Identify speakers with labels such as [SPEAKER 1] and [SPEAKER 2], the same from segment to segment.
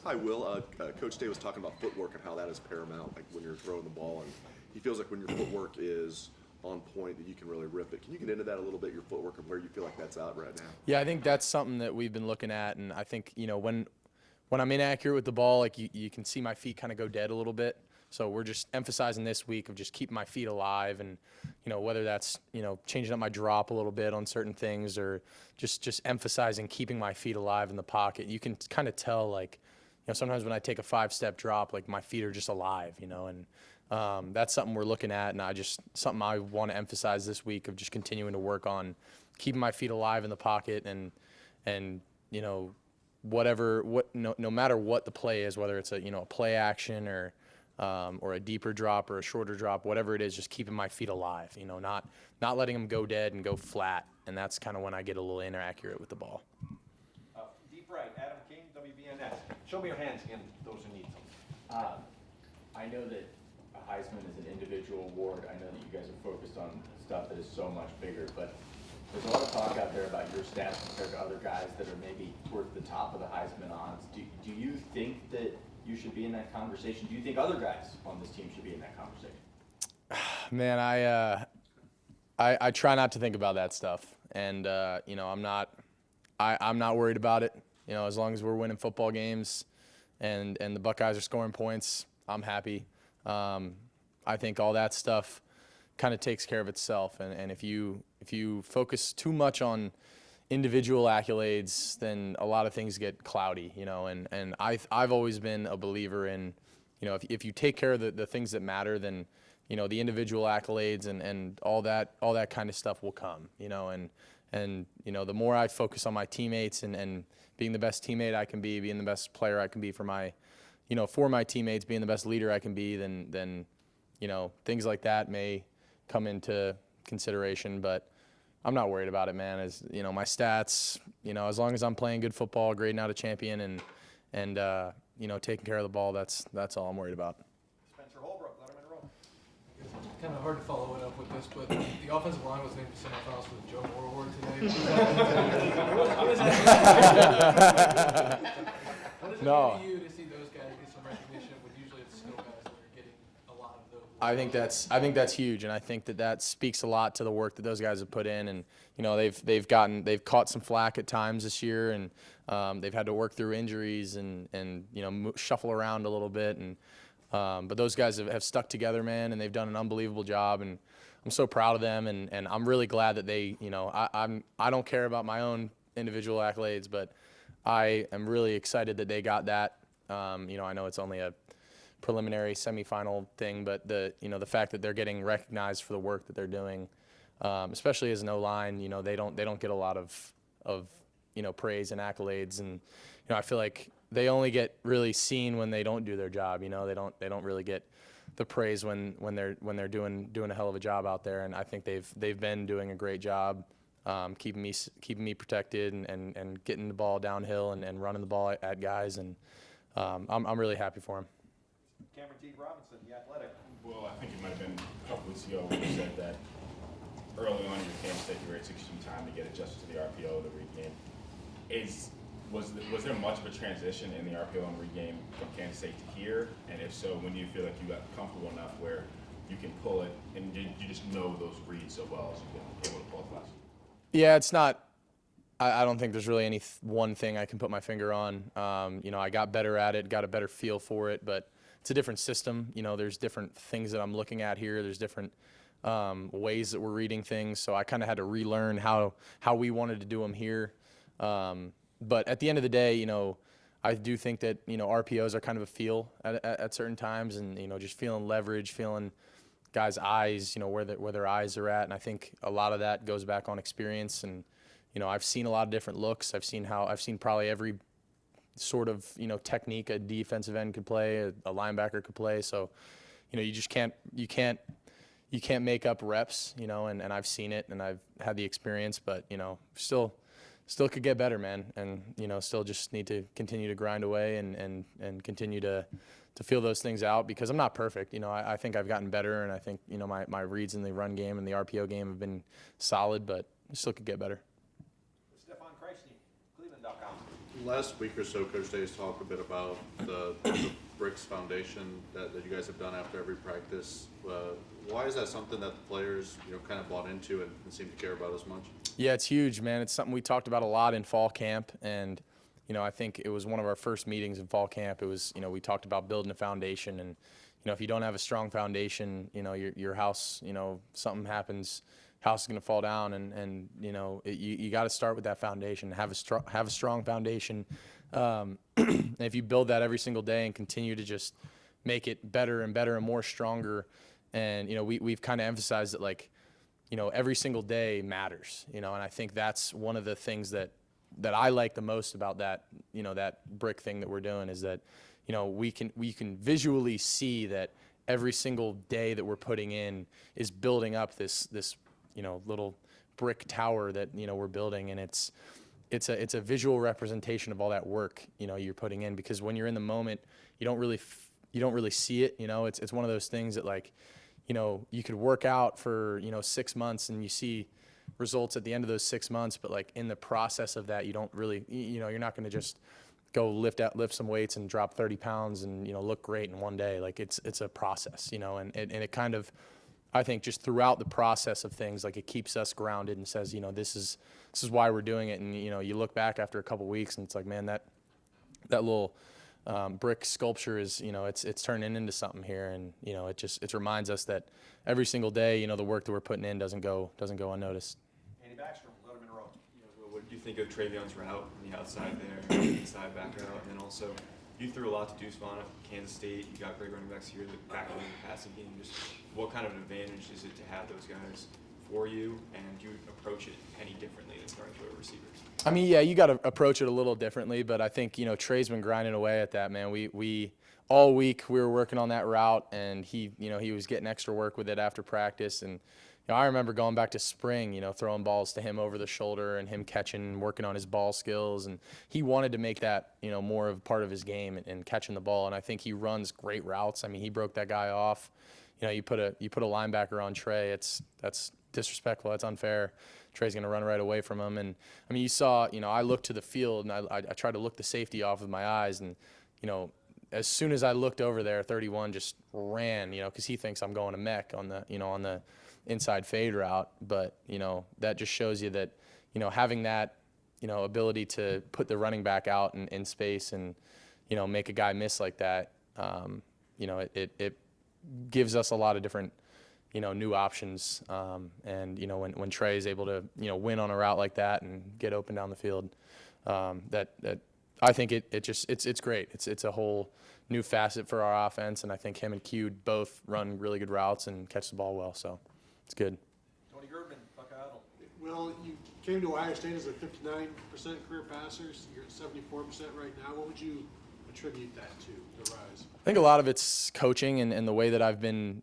[SPEAKER 1] Hi, Will. Coach Day was talking about footwork and how that is paramount, like when you're throwing the ball, and he feels like when your footwork is on point that you can really rip it. Can you get into that a little bit, your footwork, and where you feel like that's at right now?
[SPEAKER 2] Yeah, I think that's something that we've been looking at, and I think, when I'm inaccurate with the ball, like you can see my feet kind of go dead a little bit. So we're just emphasizing this week of just keeping my feet alive, and whether that's changing up my drop a little bit on certain things, or just emphasizing keeping my feet alive in the pocket. You can kind of tell, like, sometimes when I take a 5-step drop, like my feet are just alive, and that's something we're looking at, and something I want to emphasize this week of just continuing to work on keeping my feet alive in the pocket, and no matter what the play is, whether it's a play action or a deeper drop or a shorter drop, whatever it is, just keeping my feet alive, not letting them go dead and go flat, and that's kind of when I get a little inaccurate with the ball.
[SPEAKER 3] Deep right, Adam King, WBNS. Show me your hands again, those who need them.
[SPEAKER 4] I know that a Heisman is an individual award. I know that you guys are focused on stuff that is so much bigger, but there's a lot of talk out there about your stats compared to other guys that are maybe towards the top of the Heisman odds. Do you think that you should be in that conversation? Do you think other guys on this team should be in that conversation?
[SPEAKER 2] Man, I try not to think about that stuff, and I'm not worried about it. As long as we're winning football games, and the Buckeyes are scoring points, I'm happy. I think all that stuff kind of takes care of itself, and if you focus too much on individual accolades, then a lot of things get cloudy, and I've always been a believer in, if you take care of the things that matter, then the individual accolades and all that kind of stuff will come, and the more I focus on my teammates and being the best teammate I can be, being the best player I can be for my teammates, being the best leader I can be, then things like that may come into consideration, but I'm not worried about it, man. As my stats, as long as I'm playing good football, grading out a champion, and taking care of the ball, that's all I'm worried about.
[SPEAKER 3] Spencer Holbrook, Letterman Row.
[SPEAKER 5] It's kind of hard to follow it up with this, but the offensive line was named to semifinals with Joe Morward today. What does it mean to you to see those guys get some recognition when usually it's skill guys that are getting a lot of those?
[SPEAKER 2] I think that's huge, and I think that speaks a lot to the work that those guys have put in, and they've caught some flack at times this year, and they've had to work through injuries and shuffle around a little bit, and but those guys have stuck together, man, and they've done an unbelievable job, and I'm so proud of them, and I'm really glad that they, I don't care about my own individual accolades, but I am really excited that they got that. I know it's only a preliminary semifinal thing, but the fact that they're getting recognized for the work that they're doing, especially as an O-line, they don't get a lot of praise and accolades, and I feel like they only get really seen when they don't do their job. They don't really get the praise when they're doing a hell of a job out there, and I think they've been doing a great job keeping me protected and getting the ball downhill and running the ball at guys, and I'm really happy for them.
[SPEAKER 3] Cameron T. Robinson, The Athletic.
[SPEAKER 6] Well, I think it might have been a couple weeks ago when you said that early on in your camp that you were taking some time to get adjusted to the RPO, the read game. Was there much of a transition in the RPO and read game from Kansas State to here? And if so, when do you feel like you got comfortable enough where you can pull it and you just know those reads so well as you can able to pull it fast? Yeah,
[SPEAKER 2] it's not. I don't think there's really any one thing I can put my finger on. I got better at it, got a better feel for it, but it's a different system. There's different things that I'm looking at here. There's different ways that we're reading things. So I kind of had to relearn how we wanted to do them here. But at the end of the day, I do think that, RPOs are kind of a feel at certain times, and, just feeling leverage, feeling guys' eyes, where their eyes are at. And I think a lot of that goes back on experience. And, I've seen a lot of different looks. I've seen probably every sort of, technique a defensive end could play, a linebacker could play. So, you just can't make up reps, and I've seen it and I've had the experience, but, still could get better, man. And, still just need to continue to grind away and continue to feel those things out, because I'm not perfect. I think I've gotten better, and I think, my reads in the run game and the RPO game have been solid, but still could get better.
[SPEAKER 3] Stefan Kreisny, Cleveland.com.
[SPEAKER 7] last week or so, Coach Day has talked a bit about the bricks foundation that you guys have done after every practice. Why is that something that the players, kind of bought into and seem to care about as much?
[SPEAKER 2] Yeah, it's huge, man. It's something we talked about a lot in fall camp, and I think it was one of our first meetings in fall camp. It was, we talked about building a foundation, and if you don't have a strong foundation, your house, something happens, house is going to fall down, and you got to start with that foundation. Have a strong foundation. And if you build that every single day and continue to just make it better and better and more stronger, and we've kind of emphasized that, like, every single day matters, and I think that's one of the things that I like the most about that, that brick thing that we're doing, is that, we can visually see that every single day that we're putting in is building up this little brick tower that, we're building, and it's a visual representation of all that work, you're putting in, because when you're in the moment, you don't really see it, it's one of those things that, like, you could work out for, 6 months and you see results at the end of those 6 months, but, like, in the process of that, you don't really, you're not going to just go lift some weights and drop 30 pounds and, look great in one day. Like, it's a process, and it kind of, I think, just throughout the process of things, like, it keeps us grounded and says, this is why we're doing it. And, you look back after a couple weeks and it's like, man, that little brick sculpture is, it's turning into something here. And, it reminds us that every single day, the work that we're putting in doesn't go unnoticed.
[SPEAKER 3] Andy Baxter, let him in a row.
[SPEAKER 8] What do you think of Trayvion's route on the outside there, inside back route, and then also you threw a lot to Deuce Vaughn at Kansas State. You got great running backs here that back in the passing game. Just what kind of an advantage is it to have those guys for you, and do you approach it any differently than starting to receivers?
[SPEAKER 2] I mean, yeah, you got to approach it a little differently, but I think, Trey's been grinding away at that, man. We all week we were working on that route, and he was getting extra work with it after practice. And I remember going back to spring, throwing balls to him over the shoulder and him catching and working on his ball skills. And he wanted to make that, more of part of his game and catching the ball. And I think he runs great routes. I mean, he broke that guy off. You put a linebacker on Trey, that's disrespectful. That's unfair. Trey's going to run right away from him. And, I mean, you saw, I looked to the field, and I tried to look the safety off with my eyes. And, as soon as I looked over there, 31 just ran, because he thinks I'm going to mech on the inside fade route. But, that just shows you that, having that, ability to put the running back out in space and, make a guy miss like that, it gives us a lot of different, new options. And, when Trey is able to, win on a route like that and get open down the field, that I think it's great. It's a whole new facet for our offense. And I think him and Q both run really good routes and catch the ball well. So it's good.
[SPEAKER 3] Tony Girdman, Buckeye Idol.
[SPEAKER 9] Well, you came to Ohio State as a 59% career passer. You're at 74% right now. What would you attribute that to, the rise?
[SPEAKER 2] I think a lot of it's coaching and the way that I've been,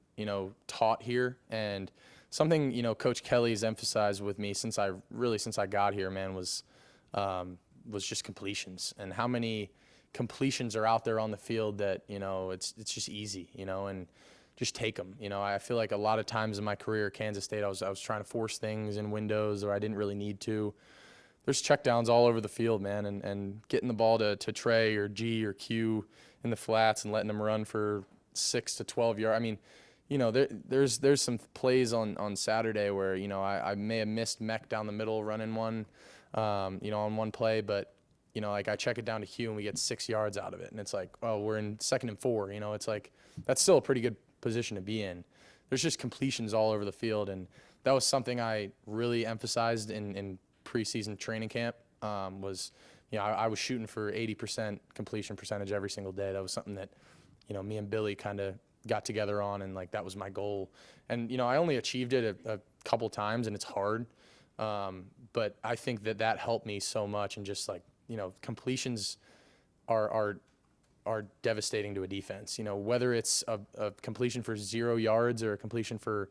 [SPEAKER 2] taught here. And something, Coach Kelly's emphasized with me since I got here, man, was just completions, and how many completions are out there on the field that, it's just easy, and just take them. I feel like a lot of times in my career at Kansas State, I was trying to force things in windows or I didn't really need to. There's checkdowns all over the field, man, and getting the ball to Trey or G or Q in the flats and letting them run for 6 to 12 yards. I mean, there's some plays on Saturday where, I may have missed mech down the middle running one, on one play, but, like I check it down to Q and we get 6 yards out of it. And it's like, oh, we're in 2nd and 4, it's like, that's still a pretty good position to be in. There's just completions all over the field. And that was something I really emphasized in preseason training camp, was, I was shooting for 80% completion percentage every single day. That was something that, me and Billy kind of got together on, and like, that was my goal. And, I only achieved it a couple times, and it's hard. But I think that helped me so much. And just like, completions are devastating to a defense, whether it's a completion for 0 yards or a completion for,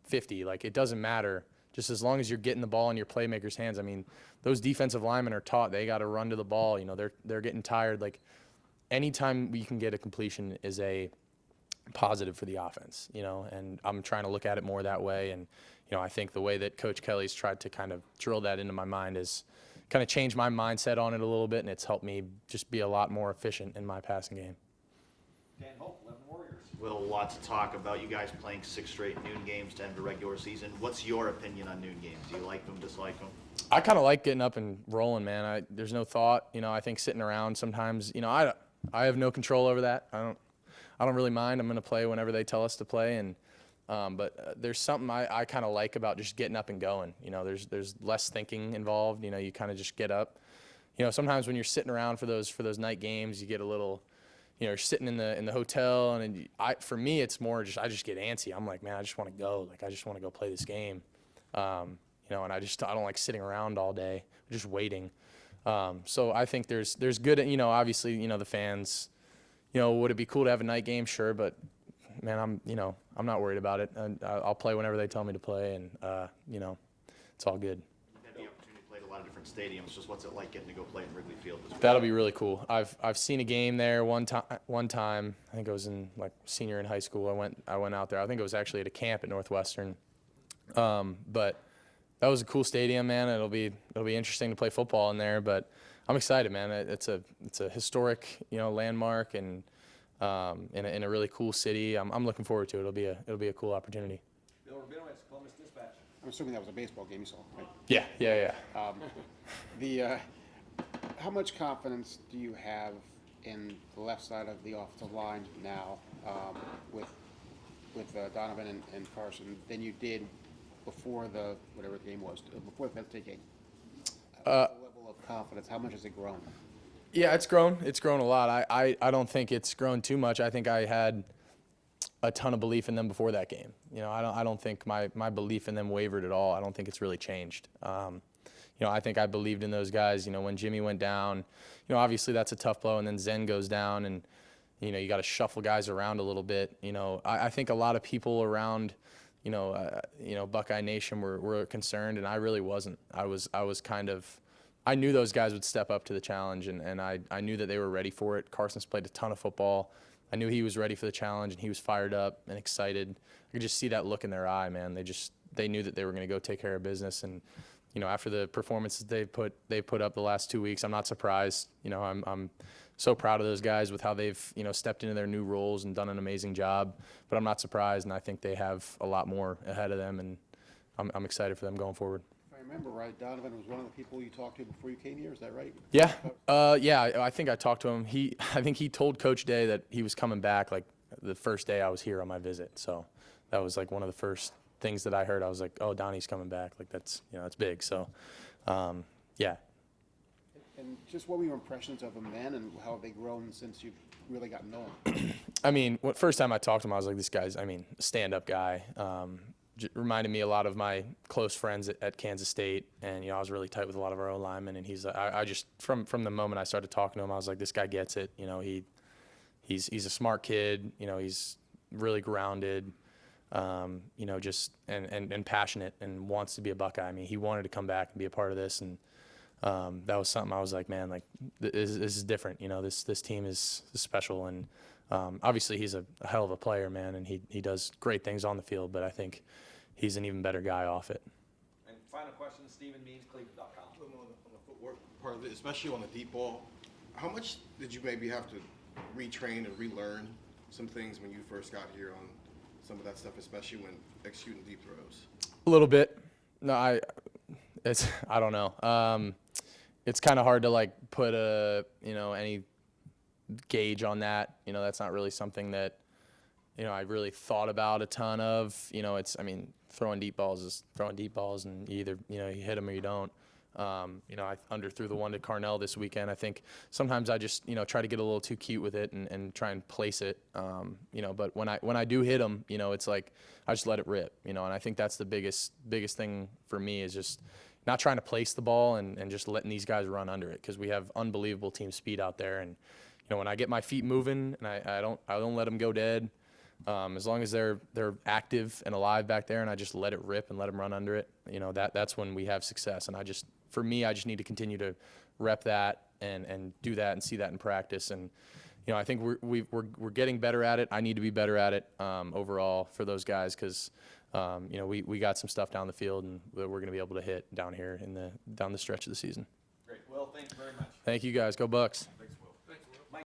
[SPEAKER 2] 50, like, it doesn't matter. Just as long as you're getting the ball in your playmakers' hands. I mean, those defensive linemen are taught they got to run to the ball. They're getting tired. Like, anytime you can get a completion is a positive for the offense, and I'm trying to look at it more that way. And, I think the way that Coach Kelly's tried to kind of drill that into my mind is kind of changed my mindset on it a little bit, and it's helped me just be a lot more efficient in my passing game.
[SPEAKER 3] Dan Hope, 11 Warriors.
[SPEAKER 10] Will, lots of talk about you guys playing 6 straight noon games to end the regular season. What's your opinion on noon games? Do you like them, dislike them?
[SPEAKER 2] I kind of like getting up and rolling, man. There's no thought. I think sitting around sometimes, I have no control over that. I don't really mind. I'm going to play whenever they tell us to play, and but there's something I kind of like about just getting up and going. There's less thinking involved. You kind of just get up. Sometimes when you're sitting around for those night games, you get a little, you're sitting in the hotel, and for me it's more just I just get antsy. I'm like, man, I just want to go. Like, I just want to go play this game. And I don't like sitting around all day, just waiting. So I think there's good, obviously, the fans, would it be cool to have a night game? Sure. But man, I'm not worried about it. And I'll play whenever they tell me to play, and, it's all good.
[SPEAKER 10] You've had the opportunity to play at a lot of different stadiums. Just what's it like getting to go play in Wrigley Field as well?
[SPEAKER 2] That'll be really cool. I've seen a game there one time. I think it was in like senior in high school. I went out there. I think it was actually at a camp at Northwestern. But that was a cool stadium, man. It'll be interesting to play football in there, but I'm excited, man. It's a historic, landmark, and in a really cool city. I'm looking forward to it. It'll be a cool opportunity.
[SPEAKER 3] Bill Rabinowitz, Columbus Dispatch.
[SPEAKER 11] I'm assuming that was a baseball game you saw, right?
[SPEAKER 2] Yeah.
[SPEAKER 11] How much confidence do you have in the left side of the offensive line now with Donovan and Carson than you did before whatever the game was, before the Penn State game? The level of confidence, how much has it grown?
[SPEAKER 2] Yeah, it's grown. It's grown a lot. I don't think it's grown too much. I think I had a ton of belief in them before that game. I don't think my belief in them wavered at all. I don't think it's really changed. I think I believed in those guys. When Jimmy went down, obviously that's a tough blow, and then Zen goes down, and you got to shuffle guys around a little bit. I think a lot of people around Buckeye Nation were concerned, and I really wasn't. I was kind of, I knew those guys would step up to the challenge, and I knew that they were ready for it. Carson's played a ton of football. I knew he was ready for the challenge, and he was fired up and excited. I could just see that look in their eye, man. They knew that they were going to go take care of business, and after the performances they put up the last 2 weeks, I'm not surprised. I'm so proud of those guys with how they've stepped into their new roles and done an amazing job. But I'm not surprised, and I think they have a lot more ahead of them, and I'm excited for them going forward.
[SPEAKER 11] If I remember right, Donovan was one of the people you talked to before you came here. Is that right?
[SPEAKER 2] Yeah. I think I talked to him. I think he told Coach Day that he was coming back like the first day I was here on my visit. So that was like one of the first things that I heard. I was like, oh, Donnie's coming back. Like that's big. So yeah.
[SPEAKER 11] And just what were your impressions of them then, and how have they grown since you've really gotten to know them?
[SPEAKER 2] I mean, first time I talked to him, I was like, this guy's, stand-up guy. Reminded me a lot of my close friends at Kansas State, and I was really tight with a lot of our own linemen. And he's, I just from the moment I started talking to him, I was like, this guy gets it. He's a smart kid. He's really grounded. Just and passionate, and wants to be a Buckeye. He wanted to come back and be a part of this, and that was something I was like, man, like this is different. This team is special, and obviously he's a hell of a player, man, and he does great things on the field, but I think he's an even better guy off it.
[SPEAKER 3] And final question, Stephen Means, Cleveland.com.
[SPEAKER 12] On the footwork part of it, especially on the deep ball, how much did you maybe have to retrain or relearn some things when you first got here on some of that stuff, especially when executing deep throws?
[SPEAKER 2] A little bit. No, I don't know. It's kind of hard to like put any gauge on that. That's not really something that I really thought about a ton of. Throwing deep balls is throwing deep balls, and you either you hit them or you don't. I underthrew the one to Carnell this weekend. I think sometimes I just try to get a little too cute with it and try and place it. But when I do hit them, it's like I just let it rip. And I think that's the biggest thing for me is just not trying to place the ball and just letting these guys run under it, because we have unbelievable team speed out there. And when I get my feet moving and I don't let them go dead. As long as they're active and alive back there, and I just let it rip and let them run under it, that's when we have success. And I just need to continue to rep that and do that and see that in practice. And I think we're getting better at it. I need to be better at it overall for those guys, because we got some stuff down the field, and we're going to be able to hit down here down the stretch of the season.
[SPEAKER 3] Will, thank you very much.
[SPEAKER 2] Thank you guys. Go Bucks.